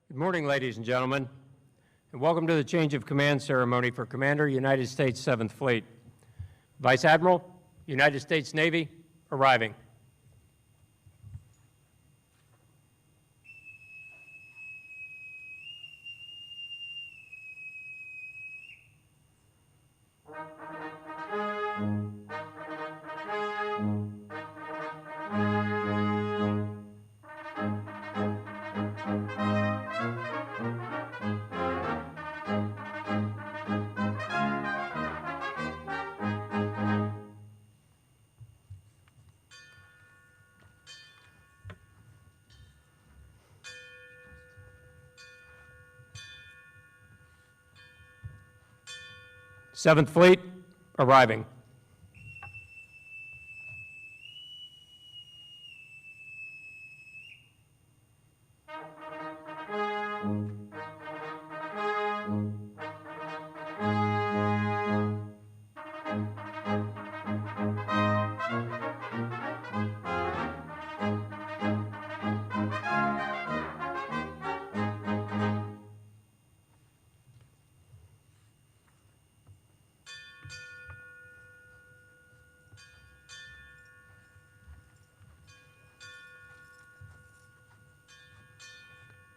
Good morning, ladies and gentlemen, and welcome to the change of command ceremony for Commander, United States 7th Fleet. Vice Admiral, United States Navy, arriving. Seventh Fleet, arriving.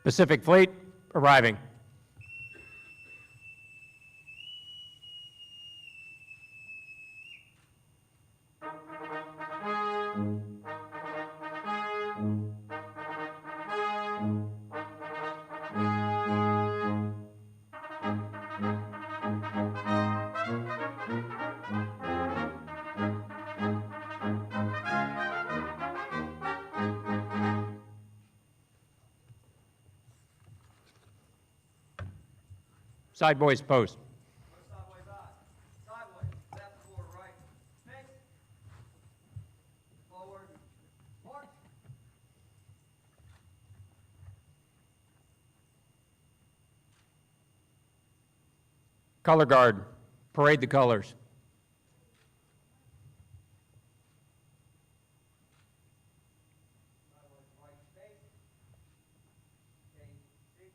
Pacific Fleet, arriving. Sideways post. Sideways aye. Sideways, left, forward, right. Face. Forward. March. Color Guard, parade the colors. Sideways, right, face. Face, six.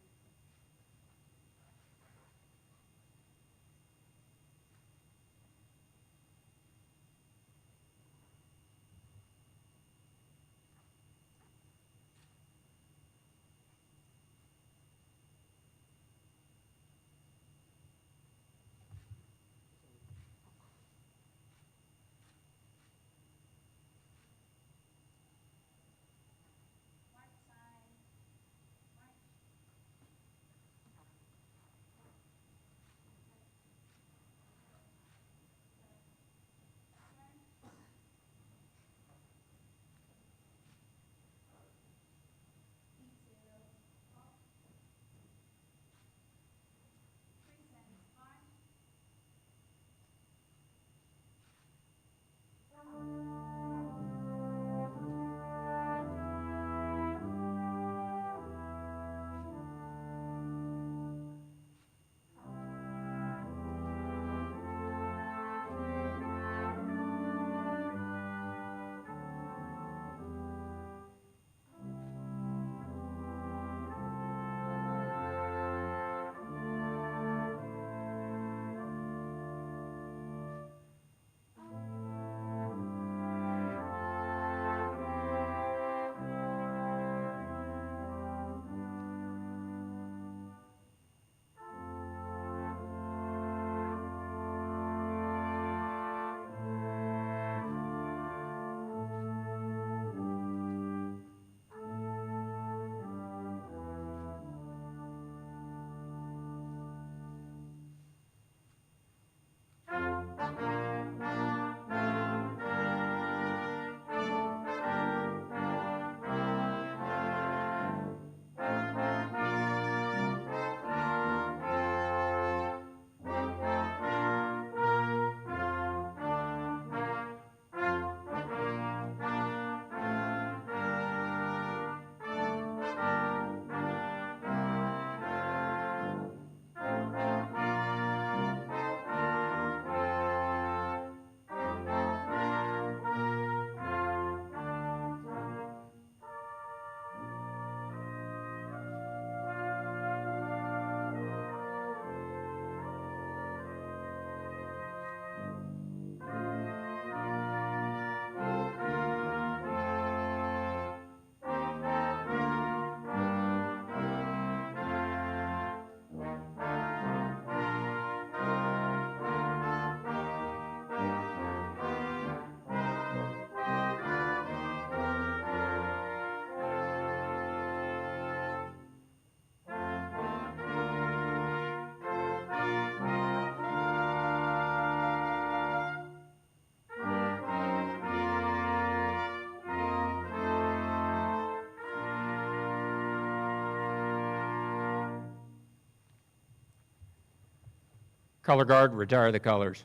Color guard, retire the colors.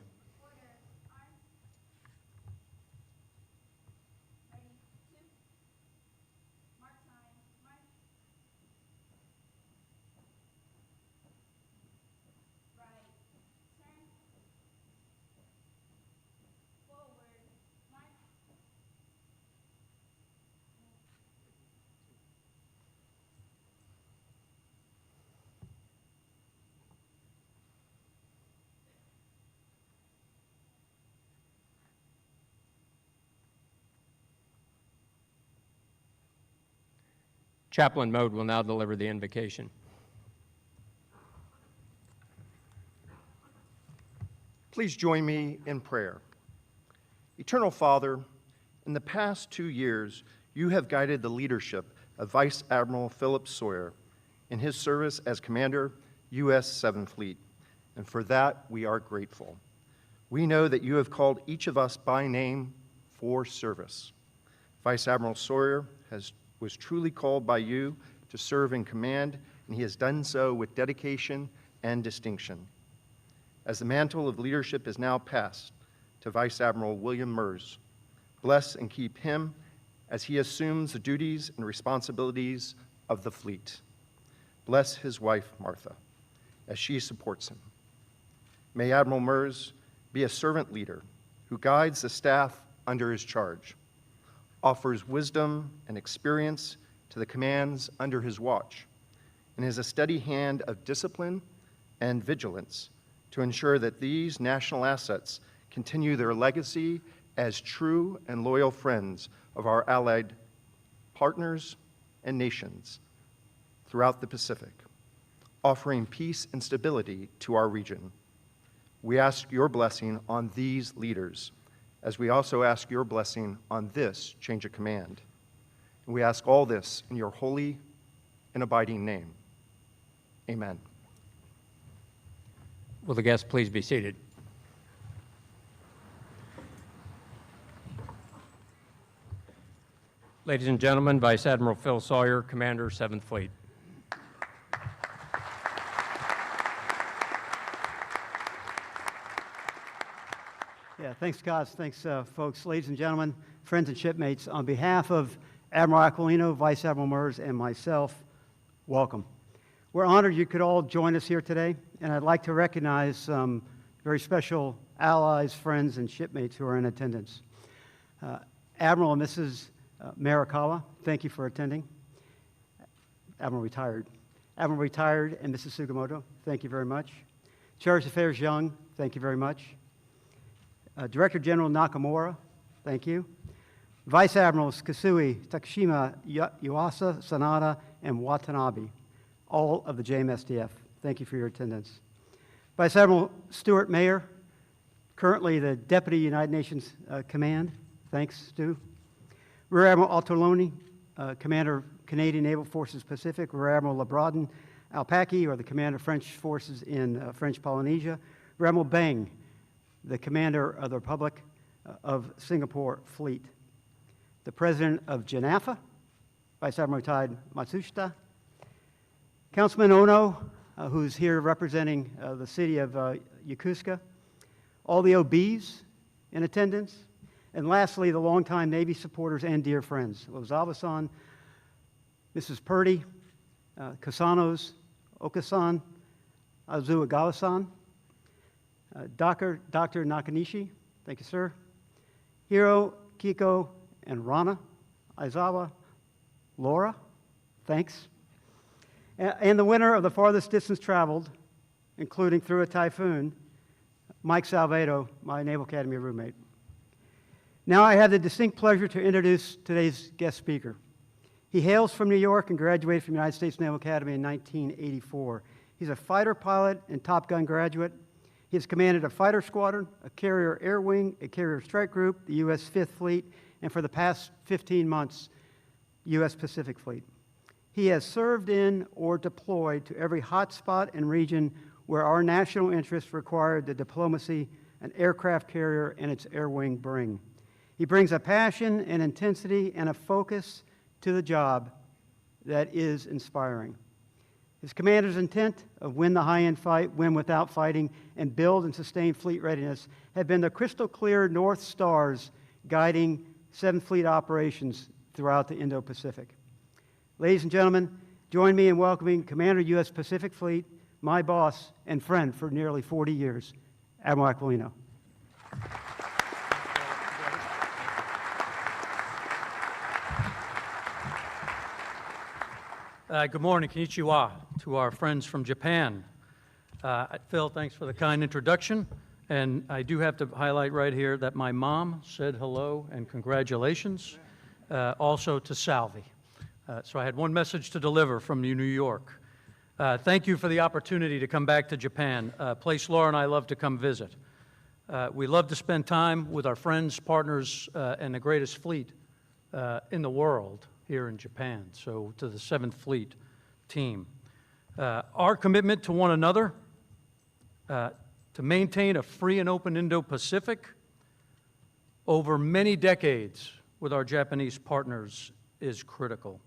Chaplain Mode will now deliver the invocation. Please join me in prayer. Eternal Father, in the past 2 years, you have guided the leadership of Vice Admiral Philip Sawyer in his service as Commander, U.S. 7th Fleet, and for that we are grateful. We know that you have called each of us by name for service. Vice Admiral Sawyer was truly called by you to serve in command, and he has done so with dedication and distinction. As the mantle of leadership is now passed to Vice Admiral William Mers, bless and keep him as he assumes the duties and responsibilities of the fleet. Bless his wife, Martha, as she supports him. May Admiral Mers be a servant leader who guides the staff under his charge, offers wisdom and experience to the commands under his watch, and is a steady hand of discipline and vigilance to ensure that these national assets continue their legacy as true and loyal friends of our allied partners and nations throughout the Pacific, offering peace and stability to our region. We ask your blessing on these leaders, as we also ask your blessing on this change of command. And we ask all this in your holy and abiding name. Amen. Will the guests please be seated? Ladies and gentlemen, Vice Admiral Phil Sawyer, Commander, 7th Fleet. Yeah, thanks, Scott. Thanks, folks. Ladies and gentlemen, friends and shipmates, on behalf of Admiral Aquilino, Vice Admiral Mers, and myself, welcome. We're honored you could all join us here today, and I'd like to recognize some very special allies, friends, and shipmates who are in attendance. Admiral and Mrs. Marikawa, thank you for attending. Admiral Retired and Mrs. Sugimoto, thank you very much. Cherished Affairs Young, thank you very much. Director General Nakamura, thank you. Vice Admirals Kasui, Takashima, Yuasa, Sanada, and Watanabe, all of the JMSDF, thank you for your attendance. Vice Admiral Stuart Mayer, currently the Deputy United Nations Command, thanks, Stu. Rear Admiral Altoloni, Commander Canadian Naval Forces Pacific. Rear Admiral Labradon Alpaki, or the Commander of French Forces in French Polynesia. Rear Admiral Beng, the Commander of the Republic of Singapore Fleet. The President of JANAFA, Vice Admiral retired Matsushita. Councilman Ono, who's here representing the city of Yokosuka. All the OBs in attendance. And lastly, the longtime Navy supporters and dear friends. Lozawa-san, Mrs. Purdy, Kasanos, Okasan, Azuagawa-san, Dr. Nakanishi, thank you, sir. Hiro, Kiko, and Rana, Aizawa, Laura, thanks. And the winner of the farthest distance traveled, including through a typhoon, Mike Salvedo, my Naval Academy roommate. Now I have the distinct pleasure to introduce today's guest speaker. He hails from New York and graduated from the United States Naval Academy in 1984. He's a fighter pilot and Top Gun graduate. He has commanded a fighter squadron, a carrier air wing, a carrier strike group, the U.S. 5th Fleet, and for the past 15 months, U.S. Pacific Fleet. He has served in or deployed to every hotspot and region where our national interests required the diplomacy an aircraft carrier and its air wing bring. He brings a passion and intensity and a focus to the job that is inspiring. His commander's intent of win the high-end fight, win without fighting, and build and sustain fleet readiness have been the crystal clear North Stars guiding 7th Fleet operations throughout the Indo-Pacific. Ladies and gentlemen, join me in welcoming Commander U.S. Pacific Fleet, my boss and friend for nearly 40 years, Admiral Aquilino. Good morning, konnichiwa, to our friends from Japan. Phil, thanks for the kind introduction. And I do have to highlight right here that my mom said hello and congratulations, also to Salvi. So I had one message to deliver from New York. Thank you for the opportunity to come back to Japan, a place Laura and I love to come visit. We love to spend time with our friends, partners, and the greatest fleet in the world here in Japan, so to the 7th Fleet team. Our commitment to one another, to maintain a free and open Indo-Pacific over many decades with our Japanese partners is critical.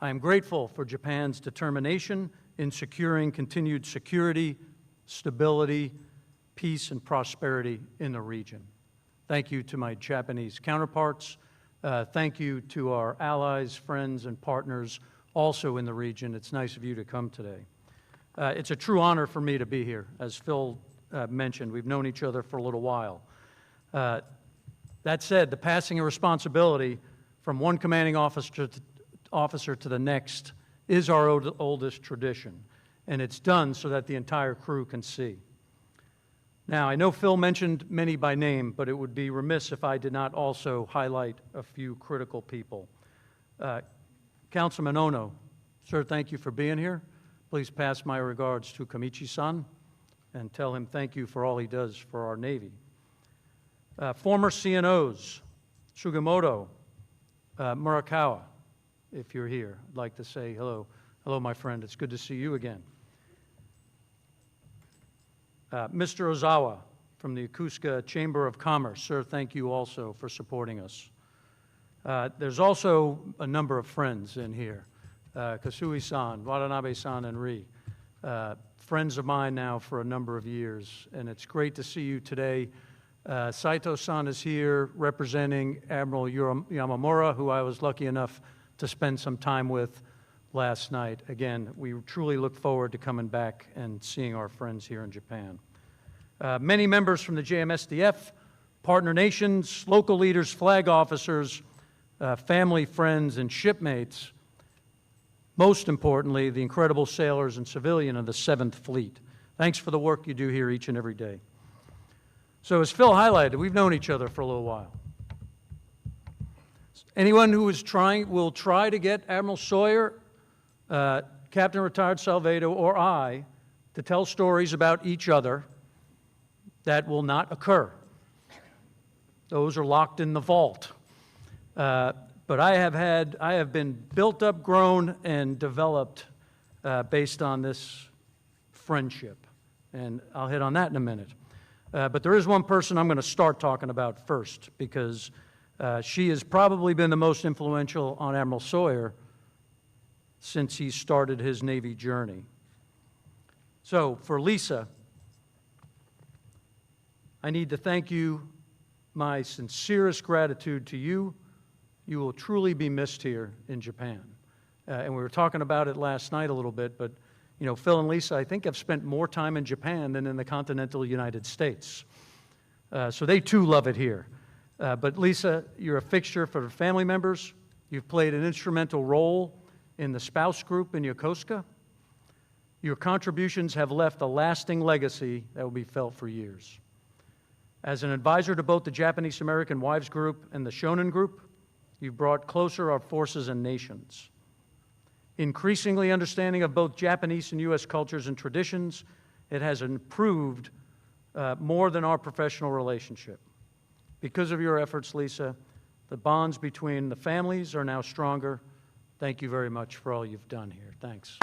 I am grateful for Japan's determination in securing continued security, stability, peace, and prosperity in the region. Thank you to my Japanese counterparts. Thank you to our allies, friends, and partners also in the region. It's nice of you to come today. It's a true honor for me to be here. As Phil mentioned, we've known each other for a little while. That said, the passing of responsibility from one commanding officer to the next is our oldest tradition, and it's done so that the entire crew can see. Now, I know Phil mentioned many by name, but it would be remiss if I did not also highlight a few critical people. Councilman Ono, sir, thank you for being here. Please pass my regards to Kamichi-san and tell him thank you for all he does for our Navy. Former CNOs, Sugimoto, Murakawa, if you're here, I'd like to say hello. Hello, my friend. It's good to see you again. Mr. Ozawa from the Yokosuka Chamber of Commerce, sir, thank you also for supporting us. There's also a number of friends in here, Kasui-san, Watanabe-san, and Ri, friends of mine now for a number of years, and it's great to see you today. Saito-san is here representing Admiral Yamamura, who I was lucky enough to spend some time with last night. Again, we truly look forward to coming back and seeing our friends here in Japan. Many members from the JMSDF, partner nations, local leaders, flag officers, family, friends, and shipmates. Most importantly, the incredible sailors and civilian of the 7th Fleet. Thanks for the work you do here each and every day. So as Phil highlighted, we've known each other for a little while. Anyone who is will try to get Admiral Sawyer, Captain Retired Salvedo, or I to tell stories about each other, that will not occur. Those are locked in the vault. But I have been built up, grown, and developed based on this friendship. And I'll hit on that in a minute. But there is one person I'm going to start talking about first, because she has probably been the most influential on Admiral Sawyer since he started his Navy journey. So for Lisa, I need to thank you, my sincerest gratitude to you. You will truly be missed here in Japan. And we were talking about it last night a little bit, but you know, Phil and Lisa, I think, have spent more time in Japan than in the continental United States. So they too love it here. But Lisa, you're a fixture for the family members. You've played an instrumental role in the spouse group in Yokosuka. Your contributions have left a lasting legacy that will be felt for years. As an advisor to both the Japanese American Wives Group and the Shonen Group, you've brought closer our forces and nations. Increasingly understanding of both Japanese and U.S. cultures and traditions, it has improved more than our professional relationship. Because of your efforts, Lisa, the bonds between the families are now stronger. Thank you very much for all you've done here. Thanks.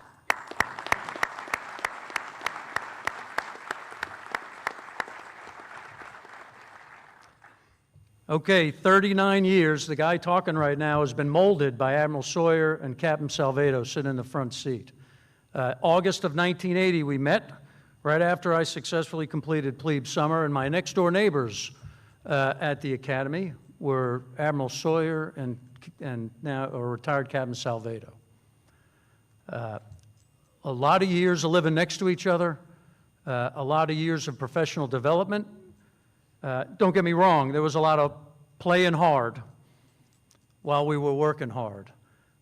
Okay, 39 years, the guy talking right now has been molded by Admiral Sawyer and Captain Salvedo sitting in the front seat. August of 1980, we met right after I successfully completed plebe summer, and my next-door neighbors at the academy were Admiral Sawyer and now a retired Captain Salvedo. A lot of years of living next to each other, a lot of years of professional development. Don't get me wrong, there was a lot of playing hard while we were working hard.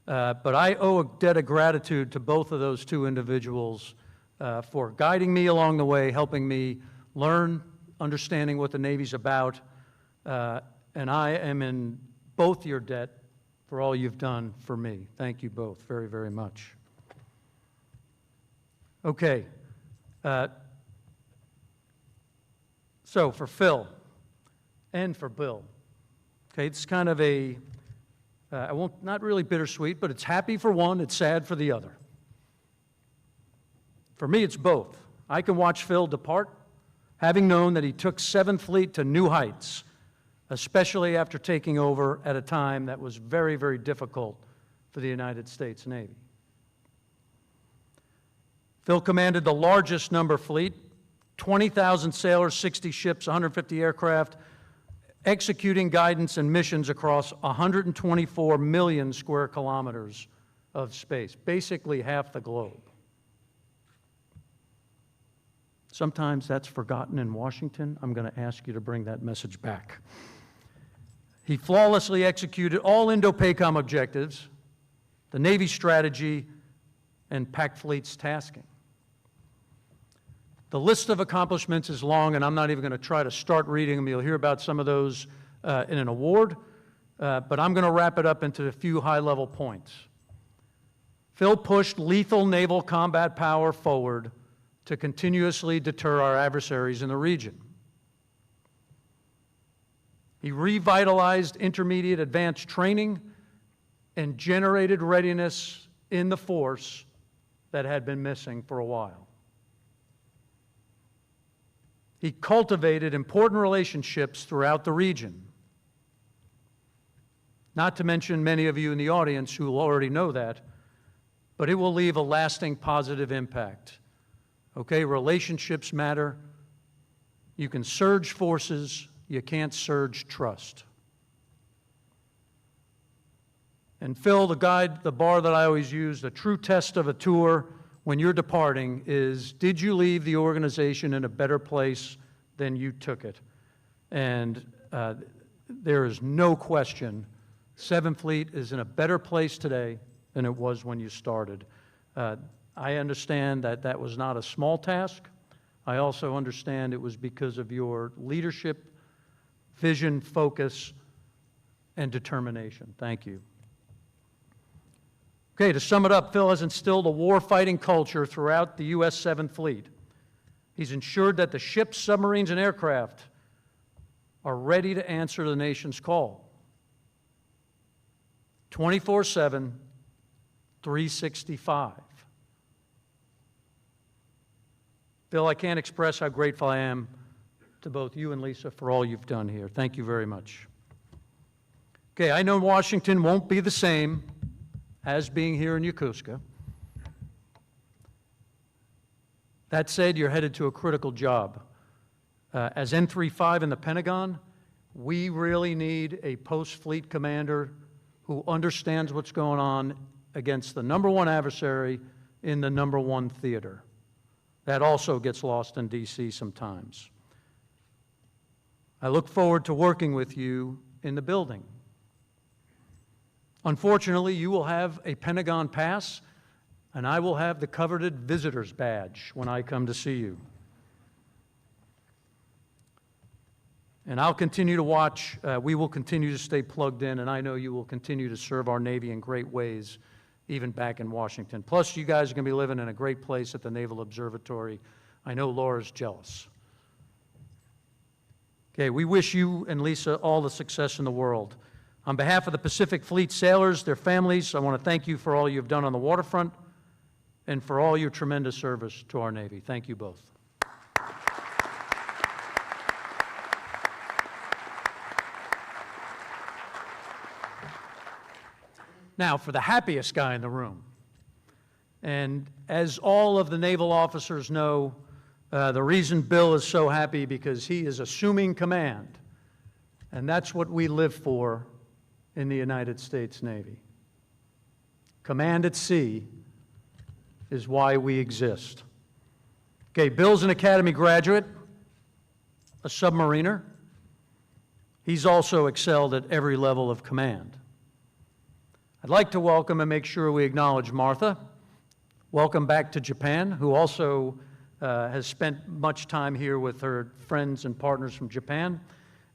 But I owe a debt of gratitude to both of those two individuals for guiding me along the way, helping me learn, understanding what the Navy's about, and I am in both your debt for all you've done for me. Thank you both very, very much. Okay. So for Phil and for Bill, okay, it's kind of a, not really bittersweet, but it's happy for one, it's sad for the other. For me, it's both. I can watch Phil depart, having known that he took 7th Fleet to new heights, especially after taking over at a time that was very, very difficult for the United States Navy. Phil commanded the largest number fleet, 20,000 sailors, 60 ships, 150 aircraft, executing guidance and missions across 124 million square kilometers of space, basically half the globe. Sometimes that's forgotten in Washington. I'm going to ask you to bring that message back. He flawlessly executed all Indo-PACOM objectives, the Navy strategy, and PAC Fleet's tasking. The list of accomplishments is long, and I'm not even going to try to start reading them. You'll hear about some of those in an award, but I'm going to wrap it up into a few high-level points. Phil pushed lethal naval combat power forward to continuously deter our adversaries in the region. He revitalized intermediate advanced training and generated readiness in the force that had been missing for a while. He cultivated important relationships throughout the region. Not to mention many of you in the audience who already know that, but it will leave a lasting positive impact. Okay, relationships matter. You can surge forces, you can't surge trust. And Phil, the bar that I always use, the true test of a tour when you're departing is, did you leave the organization in a better place than you took it? And there is no question 7th Fleet is in a better place today than it was when you started. I understand that that was not a small task. I also understand it was because of your leadership, vision, focus, and determination. Thank you. Okay, to sum it up, Phil has instilled a war-fighting culture throughout the U.S. 7th Fleet. He's ensured that the ships, submarines, and aircraft are ready to answer the nation's call. 24/7, 365. Phil, I can't express how grateful I am to both you and Lisa for all you've done here. Thank you very much. Okay, I know Washington won't be the same as being here in Yokosuka. That said, you're headed to a critical job. As N35 in the Pentagon, we really need a post-fleet commander who understands what's going on against the #1 adversary in the #1 theater. That also gets lost in D.C. sometimes. I look forward to working with you in the building. Unfortunately, you will have a Pentagon pass, and I will have the coveted visitor's badge when I come to see you. And I'll continue to watch. We will continue to stay plugged in, and I know you will continue to serve our Navy in great ways, even back in Washington. Plus, you guys are going to be living in a great place at the Naval Observatory. I know Laura's jealous. Okay, we wish you and Lisa all the success in the world. On behalf of the Pacific Fleet sailors, their families, I want to thank you for all you've done on the waterfront and for all your tremendous service to our Navy. Thank you both. Now, for the happiest guy in the room, And as all of the naval officers know, the reason Bill is so happy because he is assuming command. And that's what we live for in the United States Navy. Command at sea is why we exist. Okay, Bill's an Academy graduate, a submariner. He's also excelled at every level of command. I'd like to welcome and make sure we acknowledge Martha. Welcome back to Japan, who also has spent much time here with her friends and partners from Japan.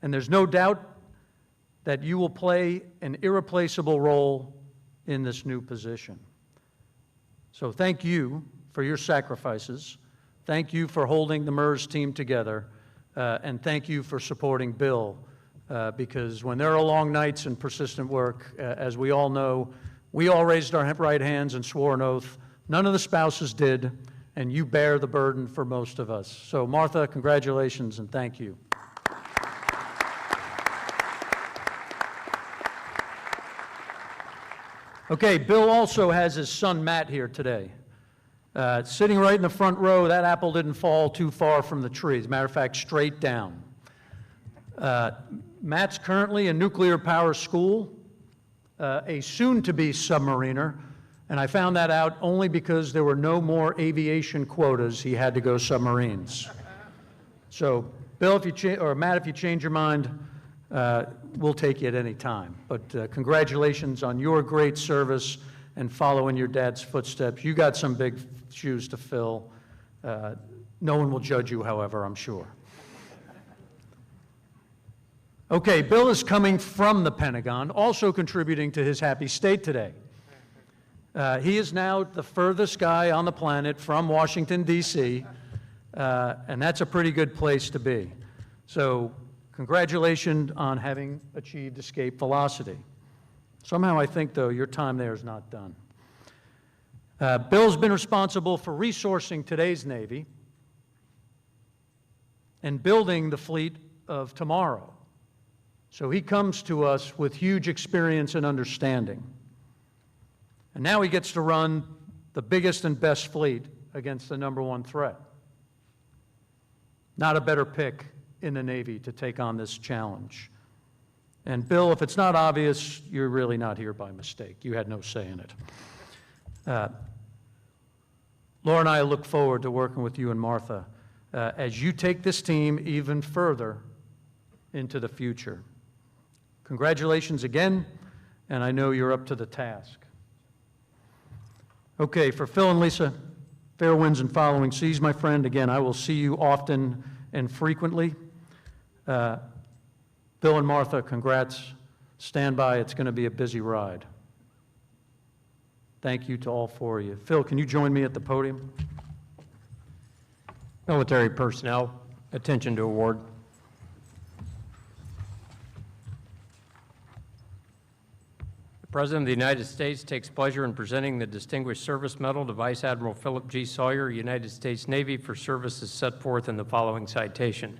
And there's no doubt that you will play an irreplaceable role in this new position. So thank you for your sacrifices. Thank you for holding the MERS team together. And thank you for supporting Bill. Because when there are long nights and persistent work, as we all know, we all raised our right hands and swore an oath. None of the spouses did, and you bear the burden for most of us. So Martha, congratulations and thank you. Okay, Bill also has his son Matt here today. Sitting right in the front row, that apple didn't fall too far from the tree. As a matter of fact, straight down. Matt's currently in nuclear power school, a soon-to-be submariner, and I found that out only because there were no more aviation quotas. He had to go submarines. So, Bill, or Matt, if you change your mind, we'll take you at any time. But congratulations on your great service and following your dad's footsteps. You got some big shoes to fill. No one will judge you, however, I'm sure. Okay, Bill is coming from the Pentagon, also contributing to his happy state today. He is now the furthest guy on the planet from Washington, D.C., and that's a pretty good place to be. So congratulations on having achieved escape velocity. Somehow I think, though, your time there is not done. Bill's been responsible for resourcing today's Navy and building the fleet of tomorrow. So he comes to us with huge experience and understanding. And now he gets to run the biggest and best fleet against the #1 threat. Not a better pick in the Navy to take on this challenge. And Bill, if it's not obvious, you're really not here by mistake. You had no say in it. Laura and I look forward to working with you and Martha as you take this team even further into the future. Congratulations again, and I know you're up to the task. Okay, for Phil and Lisa, fair winds and following seas, my friend. Again, I will see you often and frequently. Bill and Martha, congrats. Stand by. It's going to be a busy ride. Thank you to all four of you. Phil, can you join me at the podium? Military personnel, attention to award. The President of the United States takes pleasure in presenting the Distinguished Service Medal to Vice Admiral Philip G. Sawyer, United States Navy, for services set forth in the following citation.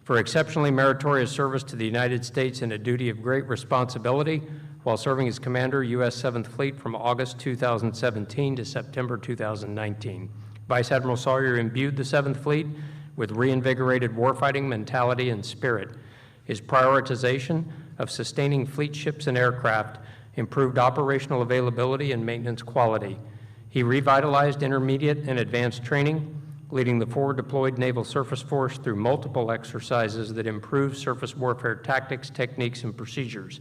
For exceptionally meritorious service to the United States in a duty of great responsibility while serving as Commander, U.S. 7th Fleet from August 2017 to September 2019. Vice Admiral Sawyer imbued the 7th Fleet with reinvigorated warfighting mentality and spirit. His prioritization of sustaining fleet ships and aircraft improved operational availability and maintenance quality. He revitalized intermediate and advanced training, leading the forward deployed Naval Surface Force through multiple exercises that improved surface warfare tactics, techniques, and procedures.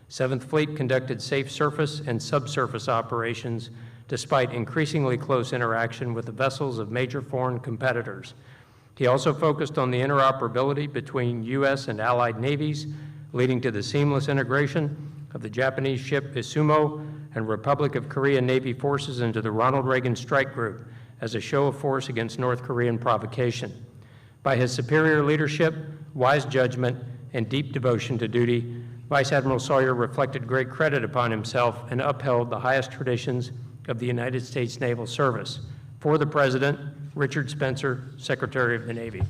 7th Fleet conducted safe surface and subsurface operations despite increasingly close interaction with the vessels of major foreign competitors. He also focused on the interoperability between U.S. and allied navies, leading to the seamless integration of the Japanese ship Isumo and Republic of Korea Navy forces into the Ronald Reagan Strike Group as a show of force against North Korean provocation. By his superior leadership, wise judgment, and deep devotion to duty, Vice Admiral Sawyer reflected great credit upon himself and upheld the highest traditions of the United States Naval Service. For the President, Richard Spencer, Secretary of the Navy.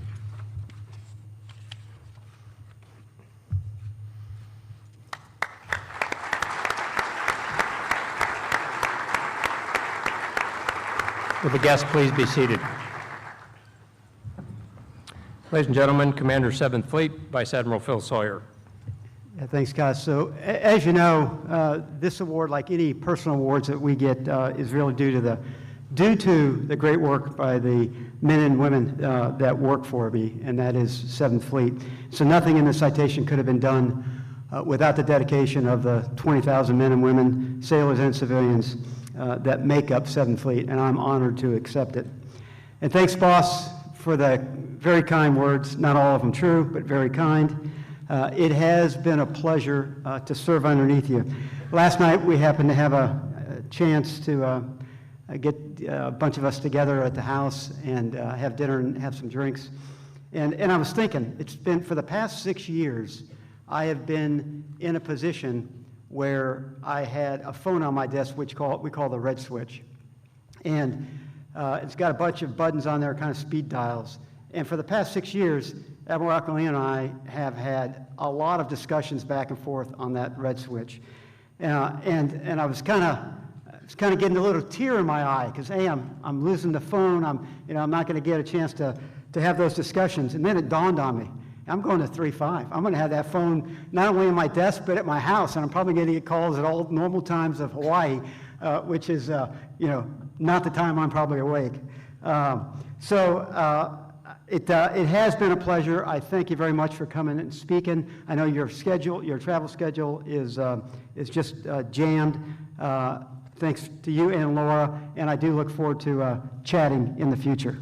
Will the guests please be seated? Ladies and gentlemen, Commander 7th Fleet, Vice Admiral Phil Sawyer. Yeah, thanks, guys. So, as you know, this award, like any personal awards that we get, is really due to the great work by the men and women that work for me, and that is 7th Fleet. So nothing in the citation could have been done without the dedication of the 20,000 men and women, sailors and civilians, that make up 7th Fleet, and I'm honored to accept it. And thanks, boss, for the very kind words, not all of them true, but very kind. It has been a pleasure to serve underneath you. Last night, we happened to have a chance to get a bunch of us together at the house and have dinner and have some drinks. And I was thinking, it's been, for the past 6 years, I have been in a position where I had a phone on my desk, which we call the red switch. And it's got a bunch of buttons on there, kind of speed dials. And for the past 6 years, Admiral Aquilino and I have had a lot of discussions back and forth on that red switch. And I was kind of getting a little tear in my eye because, hey, I'm losing the phone. I'm not going to get a chance to have those discussions. And then it dawned on me. I'm going to 3-5. I'm going to have that phone not only in my desk, but at my house, and I'm probably going to get calls at all normal times of Hawaii, which is, not the time I'm probably awake. It has been a pleasure. I thank you very much for coming and speaking. I know your travel schedule is just jammed. Thanks to you and Laura, and I do look forward to chatting in the future.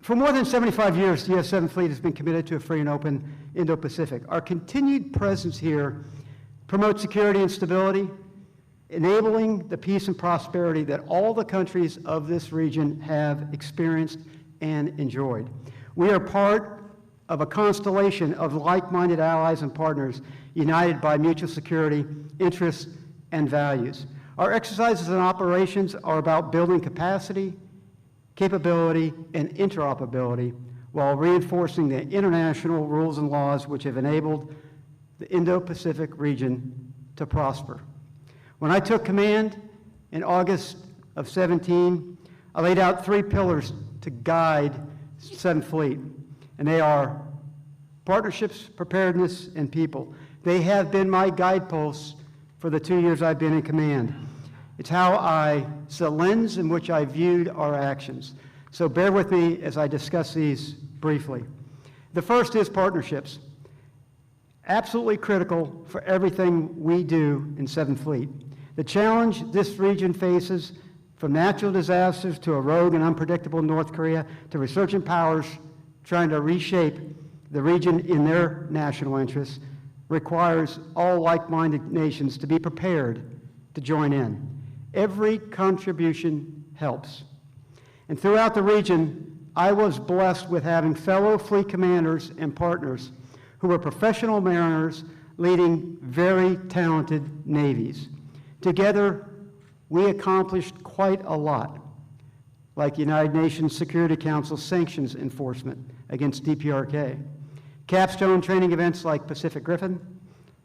For more than 75 years, the U.S. 7th Fleet has been committed to a free and open Indo-Pacific. Our continued presence here promotes security and stability, enabling the peace and prosperity that all the countries of this region have experienced and enjoyed. We are part of a constellation of like-minded allies and partners united by mutual security, interests, and values. Our exercises and operations are about building capacity, capability, and interoperability while reinforcing the international rules and laws which have enabled the Indo-Pacific region to prosper. When I took command in August of 17, I laid out 3 pillars to guide 7th Fleet, and they are partnerships, preparedness, and people. They have been my guideposts for the 2 years I've been in command. It's it's the lens in which I viewed our actions. So bear with me as I discuss these briefly. The first is partnerships. Absolutely critical for everything we do in 7th Fleet. The challenge this region faces, from natural disasters to a rogue and unpredictable North Korea to resurgent powers trying to reshape the region in their national interests, requires all like-minded nations to be prepared to join in. Every contribution helps. And throughout the region, I was blessed with having fellow fleet commanders and partners who were professional mariners leading very talented navies. Together, we accomplished quite a lot, like United Nations Security Council sanctions enforcement against DPRK, capstone training events like Pacific Griffin,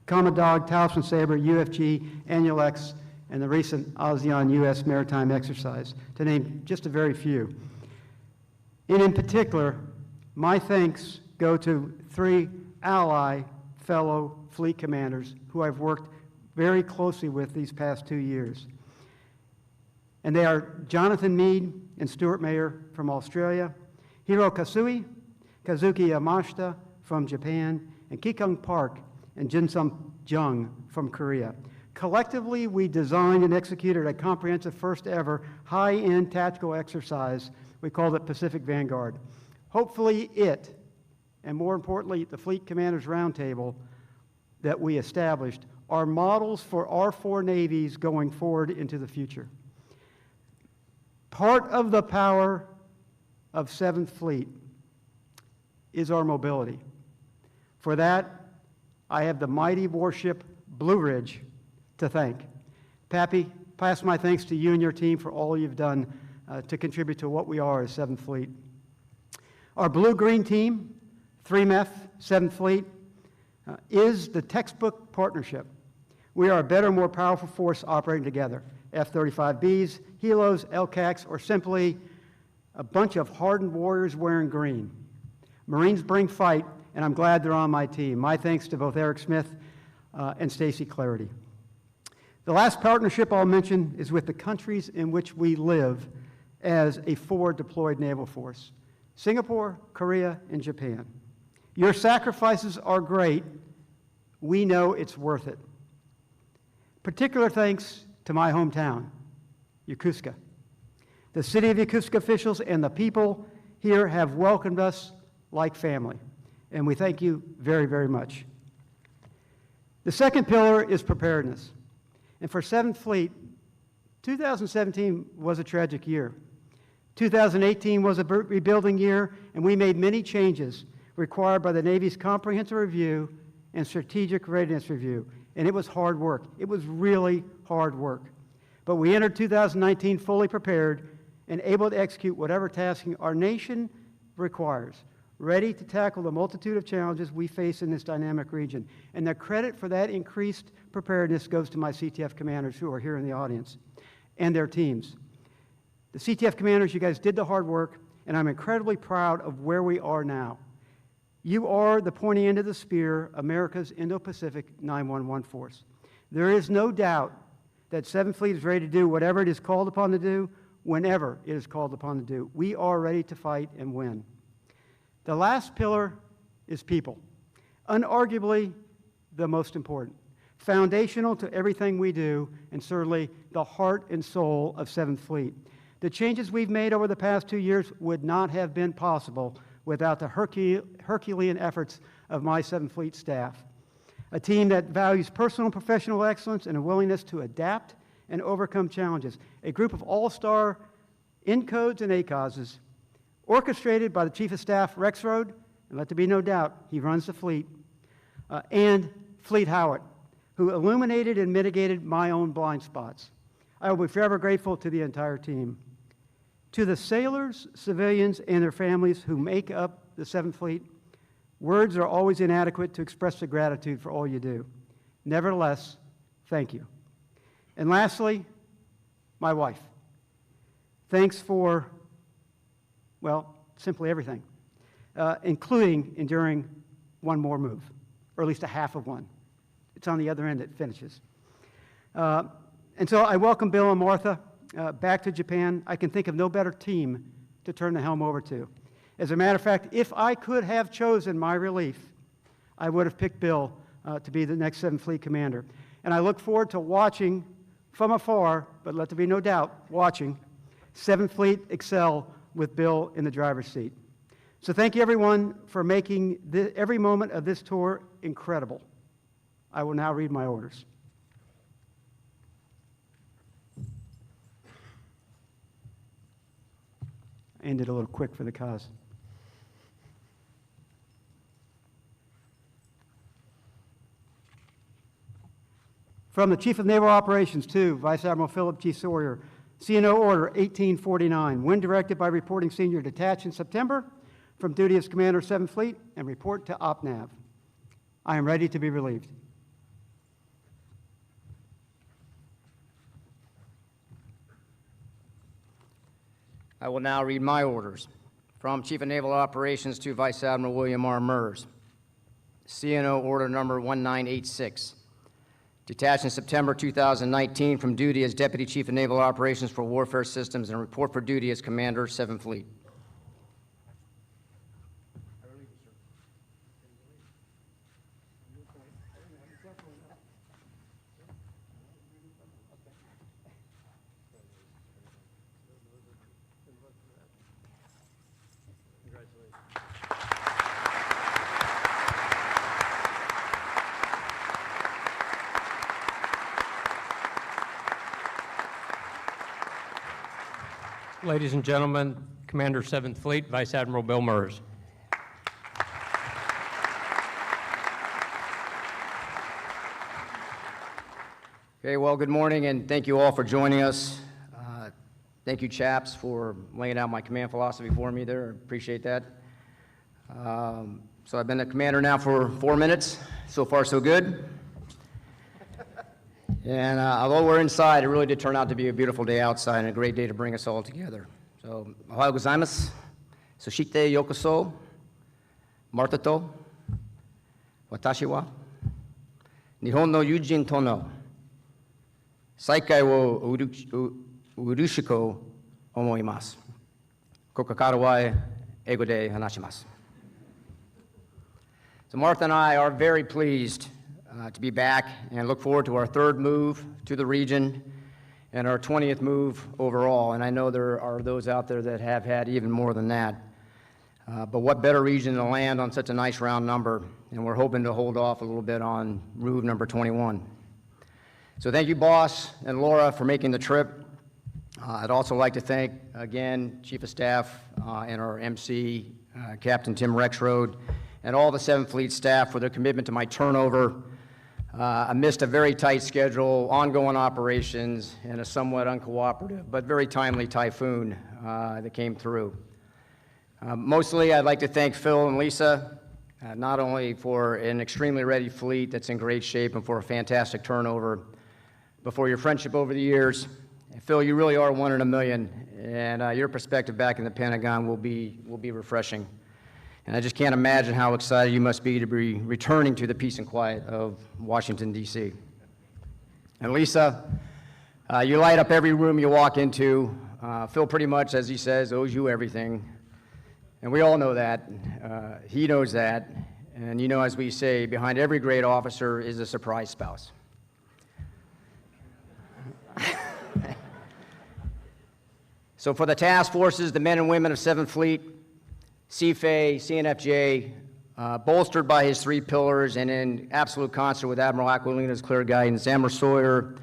Commodog, Talisman Sabre, UFG, Annual X, and the recent ASEAN-U.S. maritime exercise, to name just a very few. And in particular, my thanks go to 3 ally fellow fleet commanders who I've worked very closely with these past 2 years. And they are Jonathan Meade and Stuart Mayer from Australia, Hiro Kasui, Kazuki Yamashita from Japan, and Kikung Park and Jinsum Jung from Korea. Collectively, we designed and executed a comprehensive first-ever high-end tactical exercise. We called it Pacific Vanguard. Hopefully it, and more importantly, the Fleet Commanders Roundtable that we established, are models for our 4 navies going forward into the future. Part of the power of 7th Fleet is our mobility. For that, I have the mighty warship Blue Ridge to thank. Pappy, pass my thanks to you and your team for all you've done to contribute to what we are as 7th Fleet. Our blue-green team, 3MEF, 7th Fleet, is the textbook partnership. We are a better, more powerful force operating together. F-35Bs, helos, LCACs, or simply a bunch of hardened warriors wearing green. Marines bring fight, and I'm glad they're on my team. My thanks to both Eric Smith and Stacy Clarity. The last partnership I'll mention is with the countries in which we live as a forward deployed naval force: Singapore, Korea, and Japan. Your sacrifices are great. We know it's worth it. Particular thanks to my hometown, Yokosuka. The city of Yokosuka officials and the people here have welcomed us like family, and we thank you very, very much. The second pillar is preparedness. And for 7th Fleet, 2017 was a tragic year. 2018 was a rebuilding year, and we made many changes required by the Navy's comprehensive review and strategic readiness review. And it was hard work. It was really hard work. But we entered 2019 fully prepared and able to execute whatever tasking our nation requires, ready to tackle the multitude of challenges we face in this dynamic region. And the credit for that increased preparedness goes to my CTF commanders who are here in the audience and their teams. The CTF commanders, you guys did the hard work, and I'm incredibly proud of where we are now. You are the pointy end of the spear, America's Indo-Pacific 911 force. There is no doubt that 7th Fleet is ready to do whatever it is called upon to do, whenever it is called upon to do. We are ready to fight and win. The last pillar is people. Unarguably the most important. Foundational to everything we do, and certainly the heart and soul of 7th Fleet. The changes we've made over the past 2 years would not have been possible without the Herculean efforts of my 7th Fleet staff. A team that values personal and professional excellence and a willingness to adapt and overcome challenges. A group of all-star INCODES and ACOSs, orchestrated by the Chief of Staff, Rexroad, and let there be no doubt, he runs the fleet, and Fleet Howard, who illuminated and mitigated my own blind spots. I will be forever grateful to the entire team. To the sailors, civilians, and their families who make up the 7th Fleet, words are always inadequate to express the gratitude for all you do. Nevertheless, thank you. And lastly, my wife. Thanks for, well, simply everything, including enduring one more move, or at least a half of one. It's on the other end that finishes. And so I welcome Bill and Martha back to Japan. I can think of no better team to turn the helm over to. As a matter of fact, if I could have chosen my relief, I would have picked Bill to be the next 7th Fleet commander. And I look forward to watching from afar, but let there be no doubt, watching 7th Fleet excel with Bill in the driver's seat. So thank you, everyone, for making every moment of this tour incredible. I will now read my orders. I ended a little quick for the cause. From the Chief of Naval Operations to Vice Admiral Philip G. Sawyer, CNO Order 1849, when directed by reporting senior detached in September from duty as Commander 7th Fleet and report to OpNav. I am ready to be relieved. I will now read my orders. From Chief of Naval Operations to Vice Admiral William R. Mers. CNO Order Number 1986. Detached in September 2019 from duty as Deputy Chief of Naval Operations for Warfare Systems and report for duty as Commander 7th Fleet. Ladies and gentlemen, Commander 7th Fleet, Vice Admiral Bill Mers. Okay, well, good morning, and thank you all for joining us. Thank you, chaps, for laying out my command philosophy for me there. I appreciate that. So I've been a commander now for 4 minutes. So far, so good. And although we're inside, it really did turn out to be a beautiful day outside and a great day to bring us all together. So, ohayou gozaimasu, soshite yokoso, marita to, watashi wa, Nihon no yujin to no, saikai wo urushiku omoimasu. Kokokara wa eigo de hanashimasu. So Martha and I are very pleased to be back and look forward to our third move to the region and our 20th move overall. And I know there are those out there that have had even more than that. But what better region to land on such a nice round number? And we're hoping to hold off a little bit on move number 21. So thank you, boss and Laura, for making the trip. I'd also like to thank, again, Chief of Staff and our MC, Captain Tim Rexroad, and all the 7th Fleet staff for their commitment to my turnover amidst a very tight schedule, ongoing operations, and a somewhat uncooperative but very timely typhoon that came through. Mostly, I'd like to thank Phil and Lisa, not only for an extremely ready fleet that's in great shape and for a fantastic turnover, but for your friendship over the years. And Phil, you really are one in a million, and your perspective back in the Pentagon will be refreshing. And I just can't imagine how excited you must be to be returning to the peace and quiet of Washington, D.C. And Lisa, you light up every room you walk into. Phil pretty much, as he says, owes you everything. And we all know that. He knows that. And you know, as we say, behind every great officer is a surprise spouse. So for the task forces, the men and women of 7th Fleet, CFA, CNFJ, bolstered by his 3 pillars and in absolute concert with Admiral Aquilina's clear guidance, Admiral Sawyer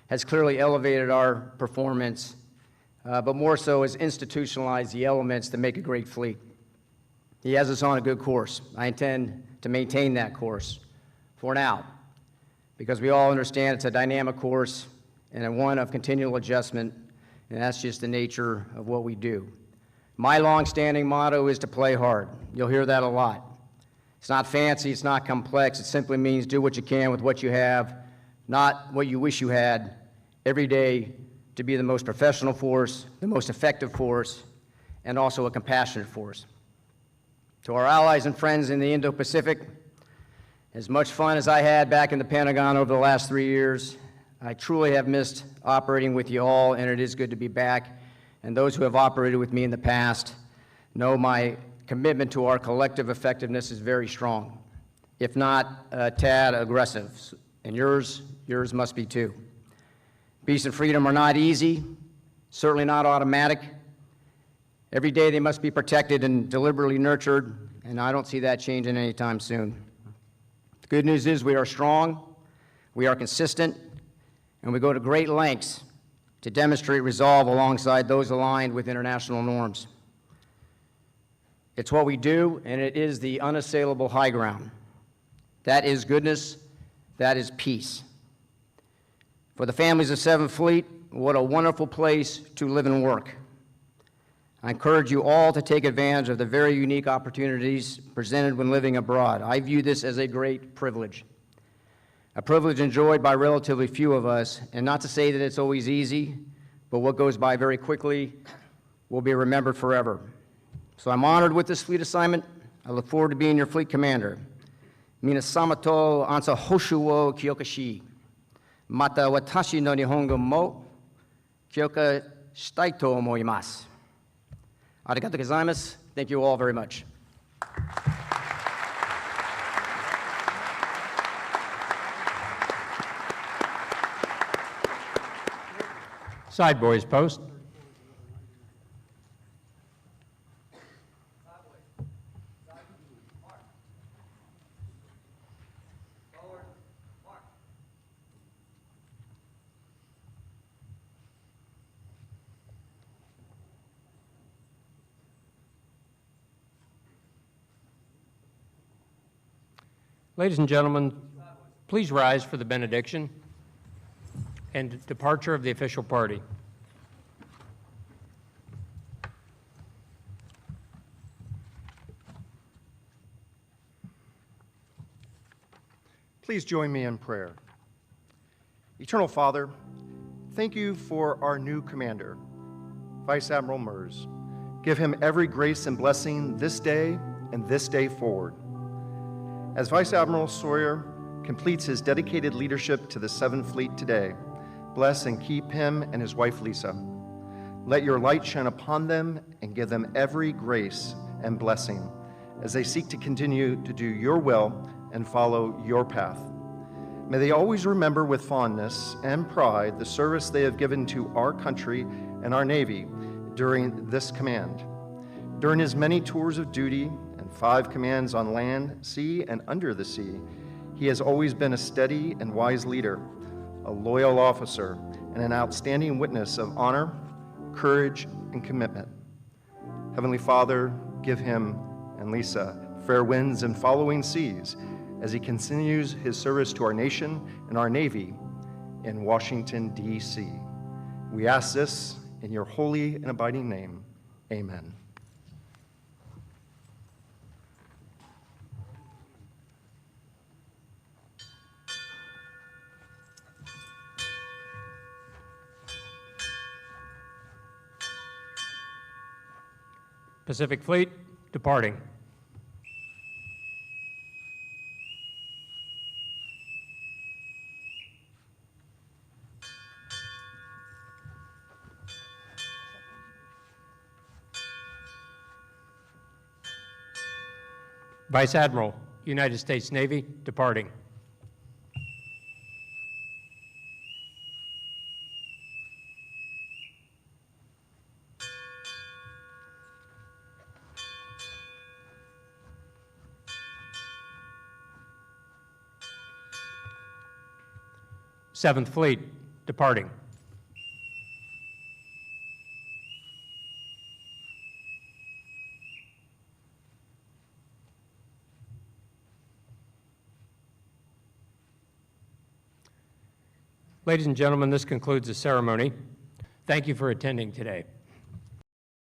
has clearly elevated our performance, but more so has institutionalized the elements that make a great fleet. He has us on a good course. I intend to maintain that course for now, because we all understand it's a dynamic course and one of continual adjustment, and that's just the nature of what we do. My long-standing motto is to play hard. You'll hear that a lot. It's not fancy, it's not complex, it simply means do what you can with what you have, not what you wish you had, every day to be the most professional force, the most effective force, and also a compassionate force. To our allies and friends in the Indo-Pacific, as much fun as I had back in the Pentagon over the last 3 years, I truly have missed operating with you all, and it is good to be back. And those who have operated with me in the past know my commitment to our collective effectiveness is very strong, if not a tad aggressive, and yours must be too. Peace and freedom are not easy, certainly not automatic. Every day they must be protected and deliberately nurtured, and I don't see that changing anytime soon. The good news is we are strong, we are consistent, and we go to great lengths to demonstrate resolve alongside those aligned with international norms. It's what we do, and it is the unassailable high ground. That is goodness, that is peace. For the families of 7th Fleet, what a wonderful place to live and work. I encourage you all to take advantage of the very unique opportunities presented when living abroad. I view this as a great privilege. A privilege enjoyed by relatively few of us, and not to say that it's always easy, but what goes by very quickly will be remembered forever. So I'm honored with this fleet assignment. I look forward to being your fleet commander. Minasama to ansa hoshu wo kyokashi. Mata watashi no nihongo mo kyoka shitai to omoimasu. Arigatou gozaimasu. Thank you all very much. Side boys post. Forward, march. Ladies and gentlemen, please rise for the benediction and departure of the official party. Please join me in prayer. Eternal Father, thank you for our new commander, Vice Admiral Mers. Give him every grace and blessing this day and this day forward. As Vice Admiral Sawyer completes his dedicated leadership to the 7th Fleet today, bless and keep him and his wife Lisa. Let your light shine upon them and give them every grace and blessing as they seek to continue to do your will and follow your path. May they always remember with fondness and pride the service they have given to our country and our Navy during this command. During his many tours of duty and 5 commands on land, sea, and under the sea, he has always been a steady and wise leader, a loyal officer, and an outstanding witness of honor, courage, and commitment. Heavenly Father, give him and Lisa fair winds and following seas as he continues his service to our nation and our Navy in Washington, D.C. We ask this in your holy and abiding name. Amen. Pacific Fleet departing. Vice Admiral, United States Navy, departing. Seventh Fleet, departing. Ladies and gentlemen, this concludes the ceremony. Thank you for attending today.